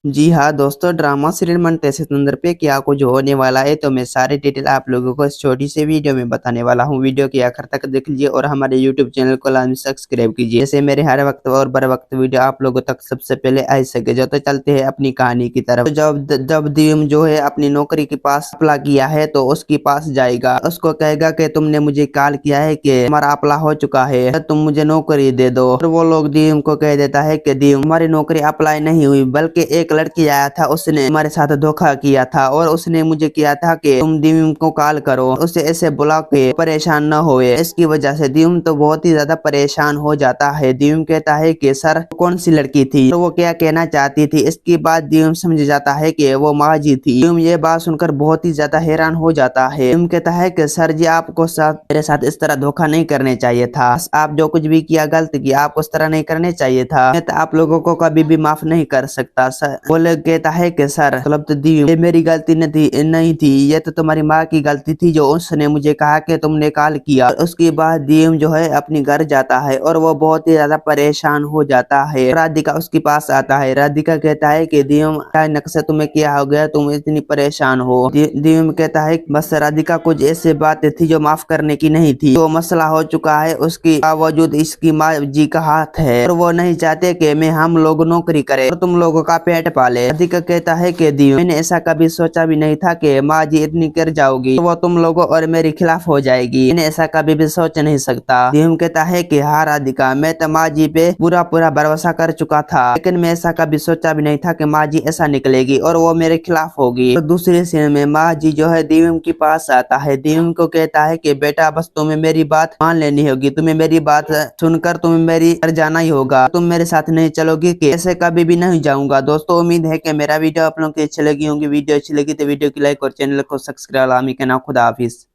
जी हाँ दोस्तों, drama serial मनते सिकंदर पे क्या कुछ होने वाला है तो मैं सारी डिटेल आप लोगों को इस छोटी सी वीडियो में बताने वाला हूँ। वीडियो के आखिर तक देख लीजिए और हमारे यूट्यूब चैनल को लाजमी सब्सक्राइब कीजिए, जैसे मेरे हर वक्त और बर वक्त वीडियो आप लोगों तक सबसे पहले आ सके। जो तो चलते हैं अपनी कहानी की तरफ। तो जब दीम जो है अपनी नौकरी के पास अप्लाई किया है तो उसके पास जाएगा, उसको कहेगा कि तुमने मुझे कॉल किया है कि हमारा अप्लाई हो चुका है, तुम मुझे नौकरी दे दो। और वो लोग दीम को कह देता है कि दीम हमारी नौकरी अप्लाई नहीं हुई, बल्कि एक लड़की आया था, उसने हमारे साथ धोखा किया था और उसने मुझे किया था कि तुम दीम को कॉल करो, उसे ऐसे बुला के परेशान न होए। इसकी वजह से दीम तो बहुत ही ज्यादा परेशान हो जाता है। दीम कहता है कि सर कौन सी लड़की थी, तो वो क्या कहना चाहती थी। इसके बाद दीम समझ जाता है कि वो माजी थी। दीम ये बात सुनकर बहुत ही ज्यादा हैरान हो जाता है। दीम कहता है कि सर जी आपको मेरे साथ इस तरह धोखा नहीं करने चाहिए था, आप जो कुछ भी किया गलत किया, आपको इस तरह नहीं करने चाहिए था, मैं तो आप लोगों को कभी भी माफ नहीं कर सकता। सर बोले कहता है कि सर मतलब तो दी ये मेरी गलती नहीं थी, ये तो तुम्हारी माँ की गलती थी जो उसने मुझे कहा कि तुमने कॉल किया। उसके बाद दीम जो है अपनी घर जाता है और वो बहुत ही ज्यादा परेशान हो जाता है। राधिका उसके पास आता है। राधिका कहता है कि दीम अचानक से तुम्हें क्या हो गया, तुम इतनी परेशान हो। दीम कहता है बस राधिका कुछ ऐसी बातें थी जो माफ करने की नहीं थी, तो मसला हो चुका है, उसके बावजूद इसकी माँ जी का हाथ है और वो नहीं चाहते कि मैं हम लोग नौकरी करें और तुम लोगों का पेट पाले। राधिका कहता है कि दीम मैंने ऐसा कभी सोचा भी नहीं था कि माँ जी इतनी कर जाओगी, तो वो तुम लोगों और मेरे खिलाफ हो जाएगी, मैंने ऐसा कभी भी सोच नहीं सकता। दीम कहता है कि हाँ राधिका, मैं तो माँ जी पे पूरा पूरा भरोसा कर चुका था, लेकिन मैं ऐसा कभी सोचा भी नहीं था कि माँ जी ऐसा निकलेगी और वो मेरे खिलाफ होगी। तो दूसरे सीन में माँ जी जो है दीम के पास आता है। दीम को कहता है कि बेटा बस तुम्हें मेरी बात मान लेनी होगी, तुम्हें मेरी बात सुनकर तुम्हें मेरी घर जाना ही होगा, तुम मेरे साथ नहीं चलोगी कि ऐसे कभी भी नहीं जाऊंगा। दोस्तों उम्मीद है कि मेरा वीडियो आप लोगों को अच्छी लगी होंगी। वीडियो अच्छी लगी तो वीडियो की लाइक और चैनल को सब्सक्राइब। आमी के ना खुदा हाफिज।